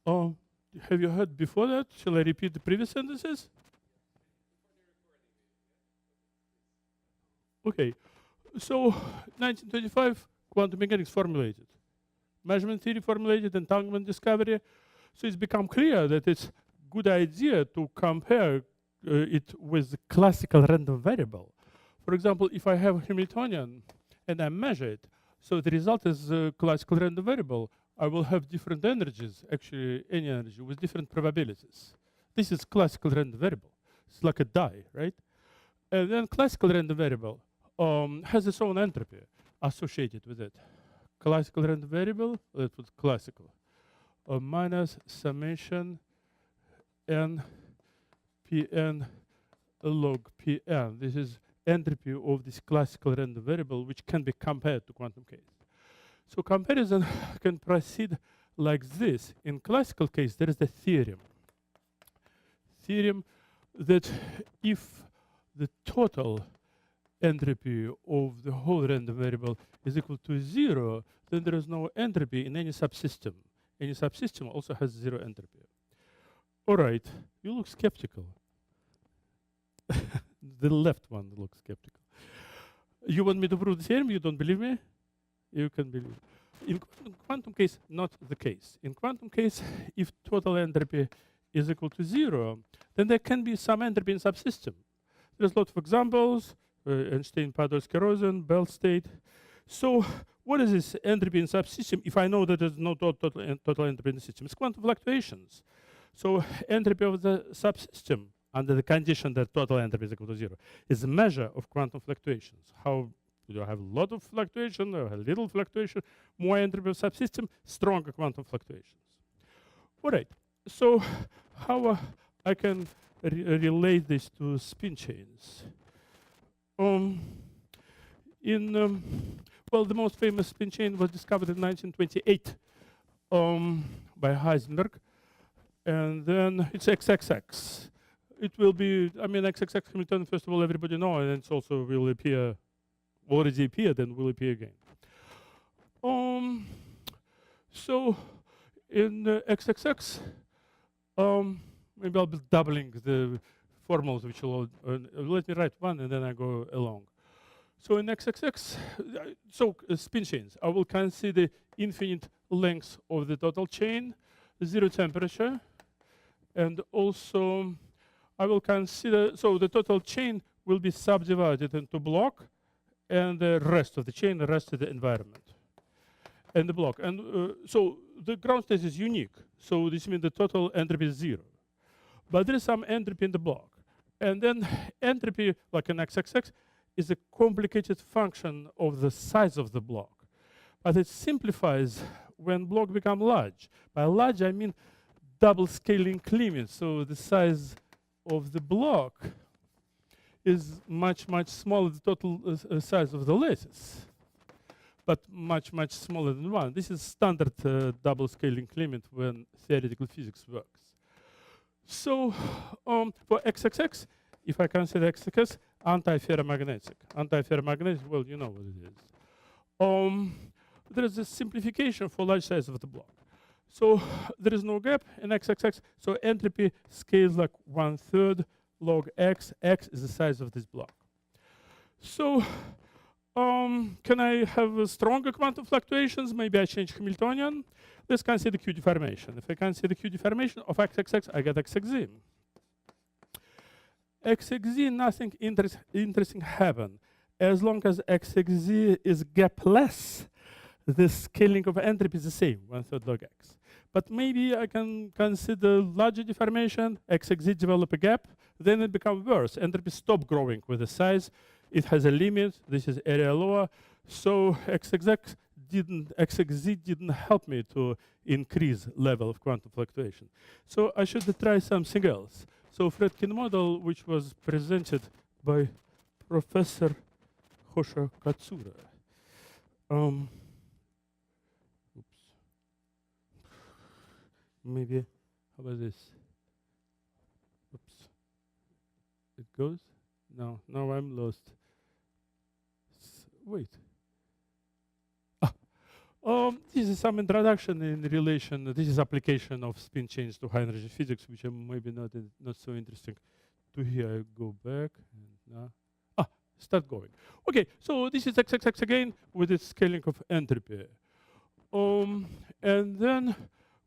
Um, have you heard before that? Shall I repeat the previous sentences? Okay. So, 1925, quantum mechanics formulated. Measurement theory formulated, entanglement discovery. So it's become clear that it's a good idea to compare it with the classical random variable. For example, if I have a Hamiltonian and I measure it, so the result is a classical random variable, I will have different energies, actually any energy, with different probabilities. This is classical random variable. It's like a die, right? And then classical random variable has its own entropy associated with it. Classical random variable, that was classical, minus summation n pn log pn. This is entropy of this classical random variable, which can be compared to quantum case. So comparison can proceed like this. In classical case, there is the theorem. Theorem that if the total entropy of the whole random variable is equal to 0, then there is no entropy in any subsystem. Any subsystem also has 0 entropy. All right, you look skeptical. The left one looks skeptical. You want me to prove the theorem? You don't believe me? You can believe. In quantum case, not the case. In quantum case, if total entropy is equal to 0, then there can be some entropy in subsystem. There's lots of examples, Einstein-Podolsky-Rosen, Bell state. So what is this entropy in subsystem if I know that there's no total entropy in the system? It's quantum fluctuations. So entropy of the subsystem under the condition that total entropy is equal to 0 is a measure of quantum fluctuations. How you have a lot of fluctuation or a little fluctuation, more entropy of subsystem, stronger quantum fluctuations. All right, so how I can relate this to spin chains? Well, the most famous spin chain was discovered in 1928 by Heisenberg. And then it's XXX. It will be, I mean, XXX Hamiltonian, first of all, everybody know, and it's also will appear, already appeared and will appear again. So in XXX, maybe I'll be doubling the formulas, which will, let me write one and then I go along. So in XXX, spin chains, I will consider infinite length of the total chain, 0 temperature, and also I will consider, so the total chain will be subdivided into block and the rest of the chain, the rest of the environment. And the block. And so the ground state is unique. So this means the total entropy is 0. But there is some entropy in the block. And then entropy, like in XXX, is a complicated function of the size of the block. But it simplifies when block become large. By large, I mean double scaling limit. So the size of the block is much, much smaller than the total size of the lattice, but much, much smaller than 1. This is standard double scaling limit when theoretical physics works. So for XXX, if I consider XXX anti-ferromagnetic. Anti-ferromagnetic, well, you know what it is. There is a simplification for large size of the block. So there is no gap in XXX, so entropy scales like 1/3 log x. X is the size of this block. So can I have stronger quantum fluctuations? Maybe I change Hamiltonian. Let's consider Q deformation. If I consider Q deformation of XXX, I get XXZ. XXZ, nothing interesting happen. As long as XXZ is gapless, the scaling of entropy is the same, 1/3 log x. But maybe I can consider larger deformation, XXZ develop a gap, then it becomes worse. Entropy stop growing with the size. It has a limit. This is area lower. So XXZ didn't help me to increase level of quantum fluctuation. So I should try something else. So Fredkin model, which was presented by Professor Hosha Katsura. Maybe, how about this? Oops. It goes? No, now I'm lost. Wait. This this is some introduction in relation. This is application of spin chains to high energy physics, which are maybe not so interesting. To here, I go back. And, start going. Okay, so this is XXX again with its scaling of entropy. And then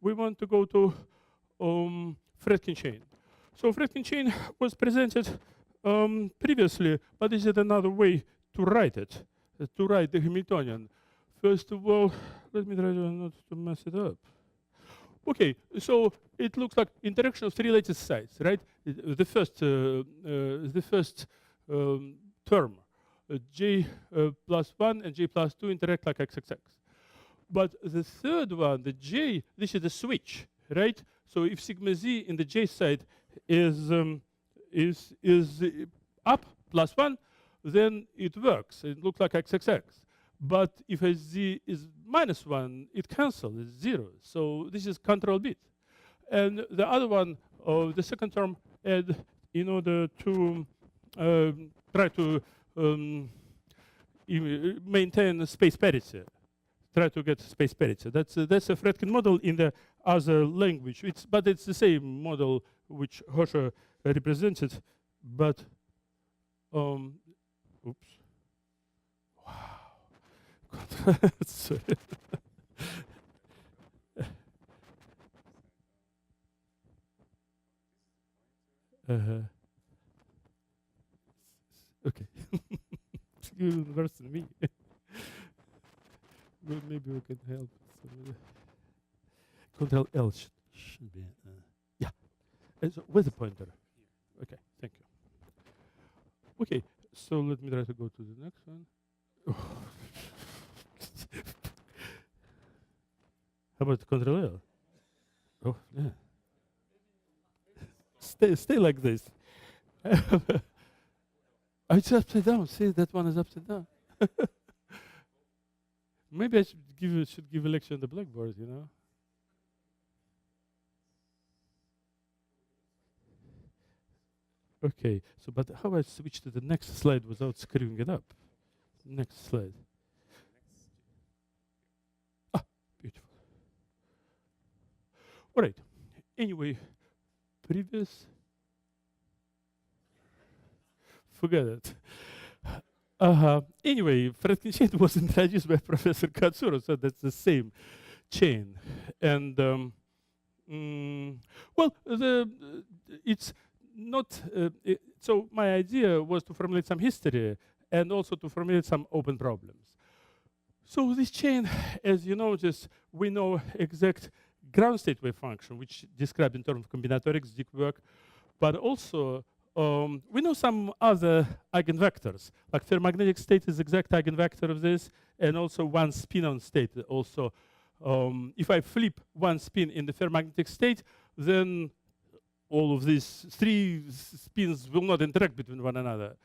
we want to go to Fredkin chain. So Fredkin chain was presented previously, but this is another way to write it, to write the Hamiltonian. First of all, let me try not to mess it up. Okay, so it looks like interaction of three lattice sites, right? The first term, j plus 1 and j plus 2 interact like XXX. But the third one, the j, this is the switch, right? So if sigma z in the j side is up plus 1, then it works. It looks like XXX. But if a z is minus 1, it cancels, it's 0. So this is control bit. And the other one, the second term, in order to try to maintain space parity, try to get space parity. That's a Fredkin model in the other language. But it's the same model which Hosha represented. But oops. Wow. Sorry. Okay. You're worse than me. Well, maybe we can help. Control L should be. Yeah. So where's the pointer? Okay, thank you. Okay, so let me try to go to the next one. How about Control L? Oh, yeah. Stay like this. It's upside down. See, that one is upside down. Maybe I should give a lecture on the blackboard, you know? Okay, so but how I switch to the next slide without screwing it up? Next slide. Ah, beautiful. All right. Anyway, previous. Forget it. Anyway, Fredkin chain was introduced by Professor Katsura, so that's the same chain. And well, it's not. So my idea was to formulate some history and also to formulate some open problems. So this chain, as you notice, we know exact ground state wave function, which described in terms of combinatorics, Dick work, but also we know some other eigenvectors, like ferromagnetic state is exact eigenvector of this, and also one spin-on state. Also, if I flip one spin in the ferromagnetic state, then all of these three spins will not interact between one another.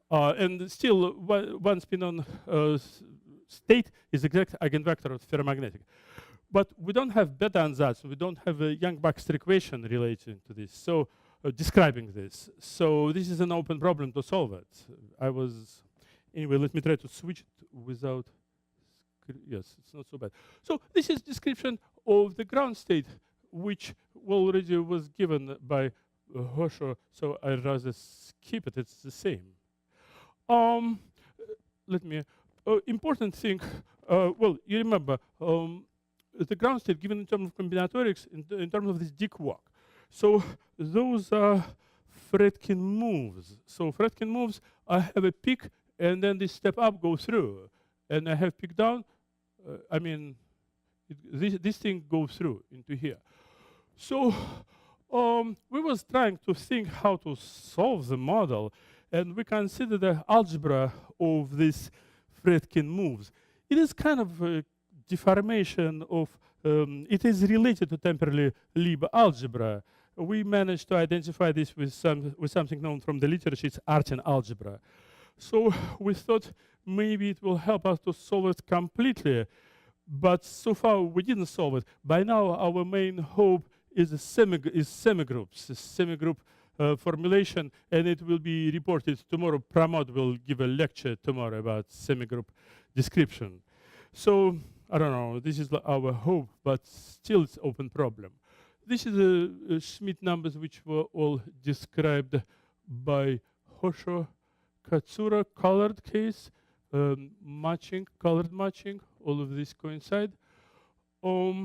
And still, one spin-on state is exact eigenvector of ferromagnetic. But we don't have beta ansatz, we don't have a Yang-Baxter equation relating to this. So describing this. So this is an open problem to solve it. Anyway, let me try to switch it without, yes, it's not so bad. So this is description of the ground state, which already was given by Hosho, so I'd rather skip it, it's the same. Important thing, well, you remember, the ground state given in terms of combinatorics, in terms of this Dick walk. So those are Fredkin moves. So Fredkin moves, I have a peak, and then this step up goes through. And I have peak down, this thing goes through into here. So we was trying to think how to solve the model, and we consider the algebra of these Fredkin moves. It is kind of a deformation of, it is related to temporally Lieb algebra. We managed to identify this with something known from the literature, it's Artin algebra. So we thought maybe it will help us to solve it completely, but so far we didn't solve it. By now our main hope is semigroups, a semigroup formulation, and it will be reported tomorrow. Pramod will give a lecture tomorrow about semigroup description. So I don't know, this is our hope, but still it's open problem. This is the Schmidt numbers which were all described by Hosho Katsura, colored case, matching, colored matching, all of this coincide. Let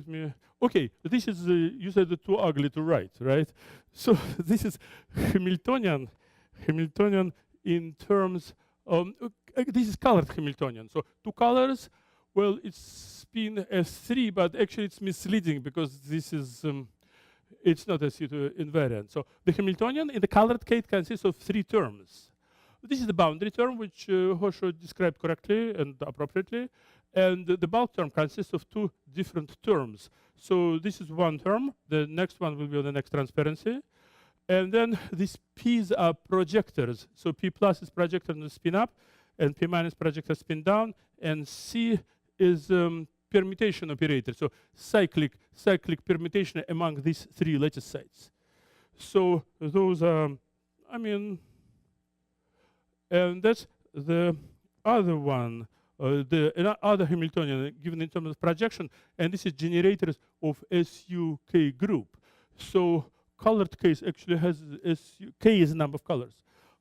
me, okay, this is, you said too ugly to write, right? So this is Hamiltonian in terms, this is colored Hamiltonian. So two colors, well, it's spin S3, but actually it's misleading because this is, it's not a C2 invariant. So the Hamiltonian in the colored case consists of three terms. This is the boundary term, which Hosho described correctly and appropriately. And the bulk term consists of two different terms. So this is one term. The next one will be on the next transparency. And then these P's are projectors. So P plus is projector on the spin up, and P minus projector spin down, and C is permutation operator. So cyclic permutation among these three lattice sites. So those are, I mean, and that's the other one, the other Hamiltonian given in terms of projection, and this is generators of SUK group. So colored case actually has K is a number of colors,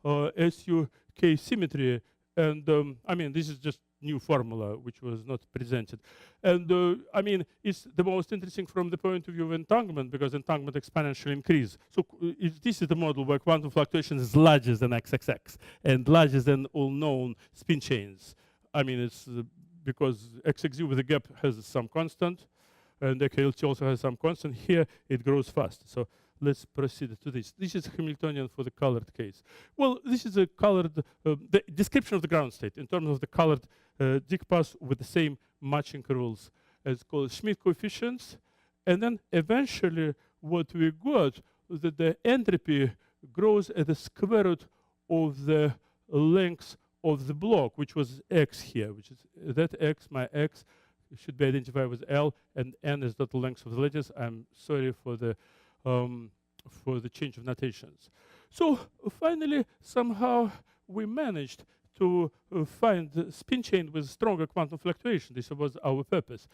SUK symmetry, and I mean this is just new formula which was not presented, and I mean it's the most interesting from the point of view of entanglement because entanglement exponentially increase. So this is the model where quantum fluctuation is larger than XXX and larger than all known spin chains. I mean it's because XXU with a gap has some constant, and KLT also has some constant. Here it grows fast. So let's proceed to this. This is Hamiltonian for the colored case. Well, this is a colored, the description of the ground state in terms of the colored disk path with the same matching rules. It's called Schmidt coefficients. And then eventually what we got was that the entropy grows at the square root of the length of the block, which was X here, which is that X, my X, should be identified with L, and N is not the length of the lattice. I'm sorry for the change of notations. So finally, somehow we managed to find the spin chain with stronger quantum fluctuation. This was our purpose.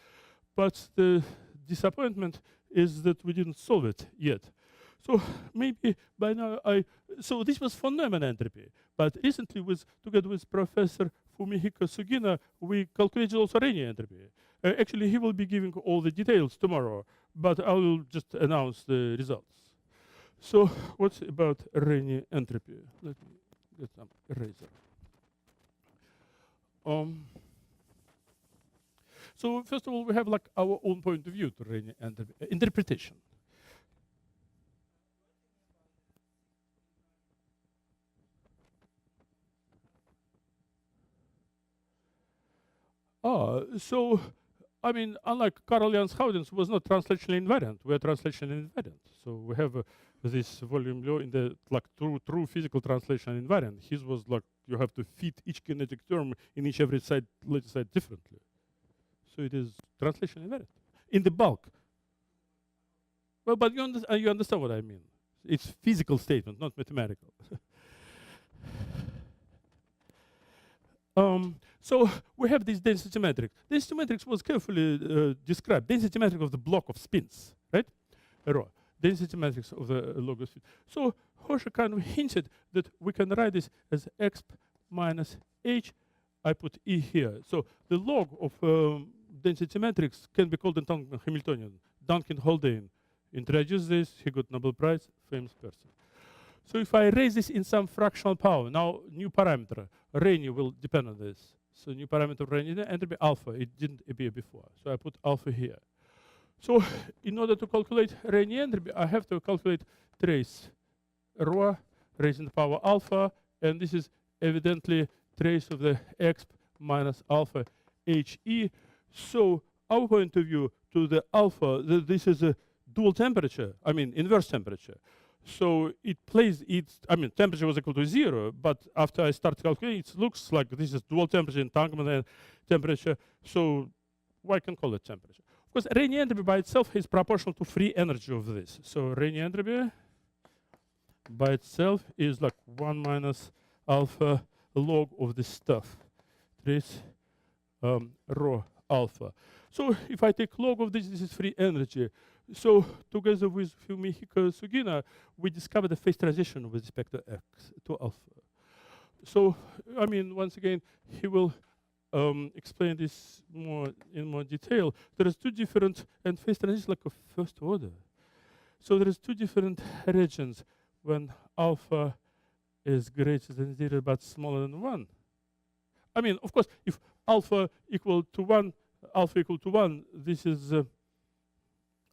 But the disappointment is that we didn't solve it yet. So maybe by now so this was for Neumann entropy. But recently, together with Professor Fumihiko Sugina, we calculated also Rényi entropy. Actually, he will be giving all the details tomorrow, but I will just announce the results. So what's about Rényi entropy? Let me get some eraser. So first of all, we have like our own point of view to Rényi entropy, interpretation. So, I mean, unlike Karl Janshauden's was not translationally invariant, we are translationally invariant. So we have this volume law in the like true physical translation invariant. His was like you have to fit each kinetic term in each every side lattice side differently. So it is translation invariant in the bulk. Well, but you understand what I mean. It's physical statement, not mathematical. So we have this density matrix. Density matrix was carefully described. Density matrix of the block of spins, right? Rho. Density matrix of the log of spins. So Hosho kind of hinted that we can write this as exp minus h. I put E here. So the log of density matrix can be called entanglement Hamiltonian. Duncan Haldane introduced this. He got Nobel Prize, famous person. So if I raise this in some fractional power, now new parameter, Rényi will depend on this. So new parameter of Rényi entropy alpha, it didn't appear before. So I put alpha here. So in order to calculate Rényi entropy, I have to calculate trace rho raised in the power alpha, and this is evidently trace of the exp minus alpha HE. So our point of view to the alpha, this is a dual temperature, I mean inverse temperature. So it plays, I mean, temperature was equal to 0, but after I start calculating, it looks like this is dual temperature entanglement and temperature. So I can call it temperature. Of course, Rényi entropy by itself is proportional to free energy of this. So Rényi entropy by itself is like 1 minus alpha log of this stuff. Trace rho alpha. So if I take log of this is free energy. So together with Fumihiko Sugina, we discovered the phase transition with respect to x, to alpha. So, I mean, once again, he will explain this in more detail. There is two different, and phase transition like a first order. So there is two different regions when alpha is greater than 0 but smaller than 1. I mean, of course, if alpha equal to 1, this is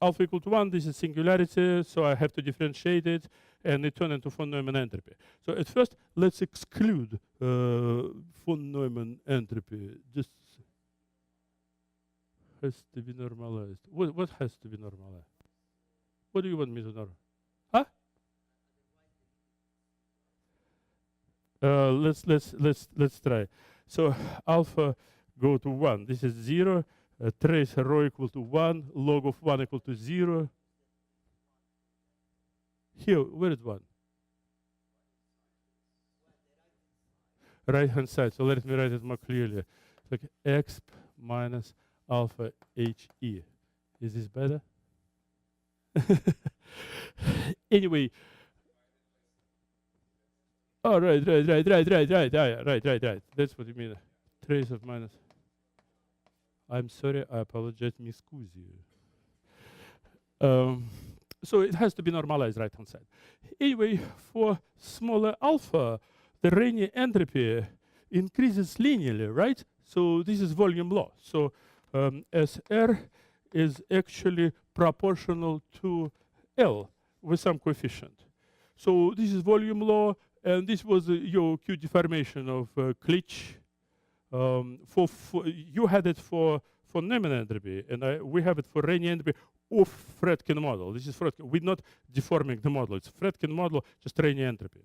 alpha equal to 1, this is singularity, so I have to differentiate it, and it turns into von Neumann entropy. So at first, let's exclude von Neumann entropy. This has to be normalized. What has to be normalized? What do you want me to know? Huh? Let's try. So alpha go to 1. This is 0. Trace rho equal to 1. Log of 1 equal to 0. Here, where is 1? Right hand side. So let me write it more clearly. It's like exp minus alpha he. Is this better? Anyway. Oh, right. That's what you mean. Trace of minus. I'm sorry, I apologize, mi scusi. So it has to be normalized right hand side. Anyway, for smaller alpha, the Rényi entropy increases linearly, right? So this is volume law. So SR is actually proportional to L with some coefficient. So this is volume law, and this was your Q deformation of Klitsch. You had it for Neumann entropy, and we have it for Rényi entropy of Fredkin model. This is Fredkin. We're not deforming the model. It's Fredkin model, just Rényi entropy.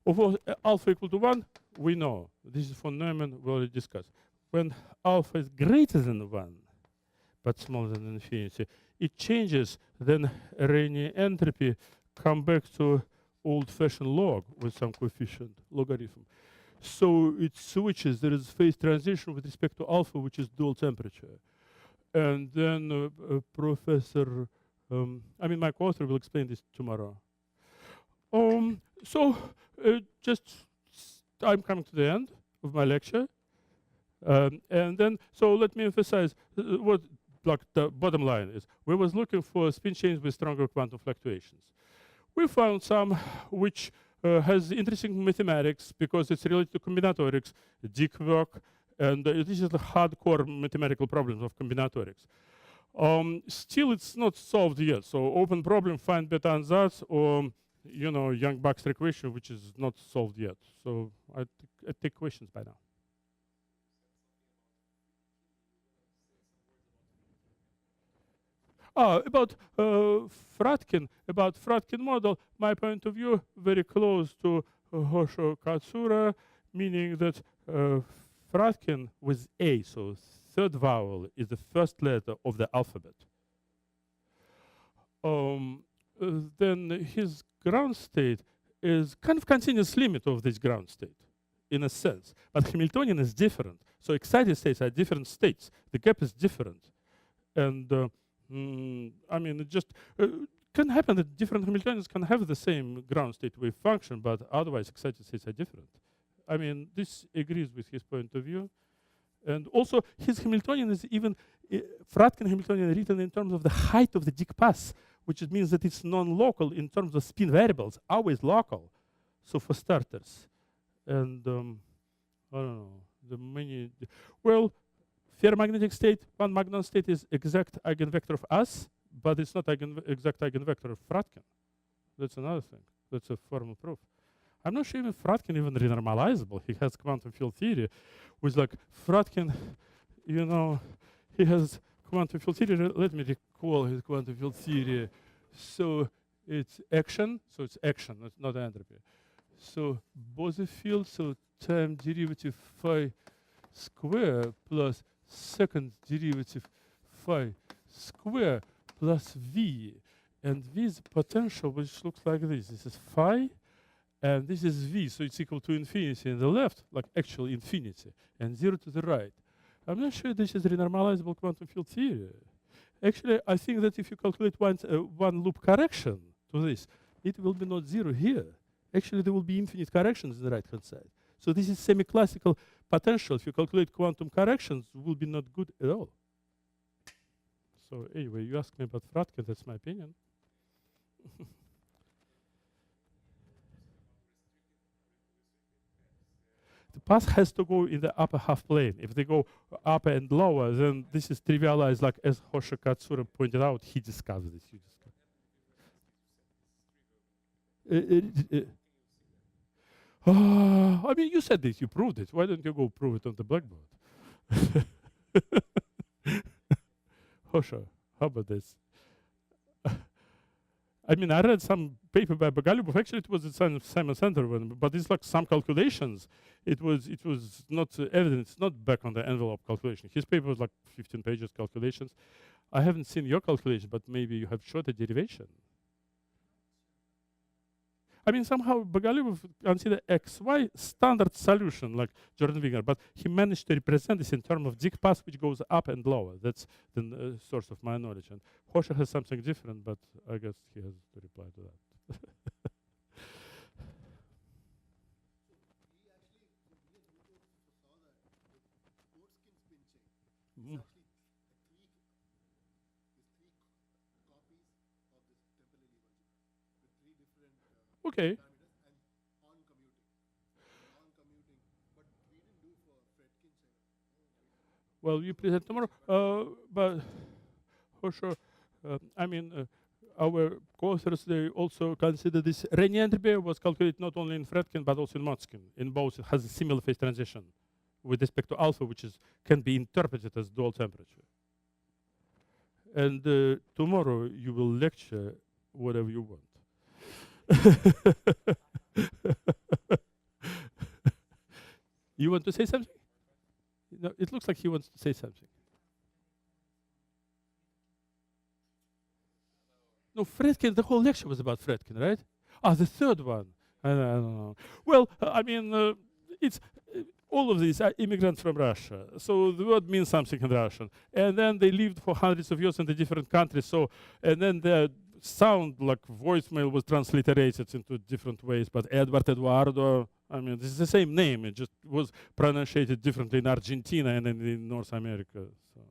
Of alpha equal to 1, we know. This is for Neumann, we already discussed. When alpha is greater than 1, but smaller than infinity, it changes, then Rényi entropy come back to old-fashioned log with some coefficient, logarithm. So it switches. There is phase transition with respect to alpha, which is dual temperature. And then Professor, my co-author will explain this tomorrow. I'm coming to the end of my lecture. And then, so let me emphasize what the bottom line is. We was looking for spin chains with stronger quantum fluctuations. We found some which has interesting mathematics because it's related to combinatorics, Dick work, and this is the hardcore mathematical problems of combinatorics. Still, it's not solved yet. So open problem, find beta ansatz, or Young-Baxter equation, which is not solved yet. So I take questions by now. About Fredkin model, my point of view, very close to Hosho Katsura, meaning that Fredkin with A, so third vowel is the first letter of the alphabet. Then his ground state is kind of continuous limit of this ground state, in a sense. But Hamiltonian is different. So excited states are different states. The gap is different. And it just can happen that different Hamiltonians can have the same ground state wave function, but otherwise excited states are different. I mean, this agrees with his point of view. And also, his Hamiltonian is even, Fredkin Hamiltonian written in terms of the height of the Dick path, which means that it's non-local in terms of spin variables, always local. So for starters. And I don't know, ferromagnetic state, one Magnon state is exact eigenvector of us, but it's not exact eigenvector of Fredkin. That's another thing. That's a formal proof. I'm not sure even Fredkin even renormalizable. He has quantum field theory, with like Fredkin, he has quantum field theory. Let me recall his quantum field theory. So it's action, it's not entropy. So Bose field, so time derivative phi square plus second derivative phi square plus v. And v is potential, which looks like this. This is phi, and this is v, so it's equal to infinity in the left, like actual infinity, and 0 to the right. I'm not sure this is renormalizable quantum field theory. Actually, I think that if you calculate one loop correction to this, it will be not zero here. Actually, there will be infinite corrections on the right-hand side. So this is semi-classical potential. If you calculate quantum corrections, will be not good at all. So anyway, you asked me about Fredkin, that's my opinion. The path has to go in the upper half plane. If they go upper and lower, then this is trivialized, like as Hosha Katsura pointed out, he discussed this. I mean, you said this, you proved it. Why don't you go prove it on the blackboard? Hosha, how about this? I mean, I read some paper by Bagalubov. Actually, it was the Simon Center one, but it's like some calculations. It was not evident. It's not back on the envelope calculation. His paper was like 15 pages calculations. I haven't seen your calculation, but maybe you have short a derivation. I mean, somehow Bagalubov considered XY standard solution like Jordan Wigner, but he managed to represent this in terms of Dick path, which goes up and lower. That's the source of my knowledge. And Hosha has something different, but I guess he has to reply to that. Okay. Well, you present tomorrow, but for sure, I mean, our co-authors, they also consider this Rényi entropy was calculated not only in Fredkin, but also in Motzkin. In both, it has a similar phase transition with respect to alpha, which can be interpreted as dual temperature. And tomorrow, you will lecture whatever you want. You want to say something? No, it looks like he wants to say something. No, Fredkin, the whole lecture was about Fredkin, right? Ah, the third one. I don't know. Well, I mean, it's all of these are immigrants from Russia. So the word means something in Russian. And then they lived for hundreds of years in the different countries. So, and then their sound, like voicemail, was transliterated into different ways. But Edward, Eduardo, I mean, this is the same name. It just was pronunciated differently in Argentina and in North America. So.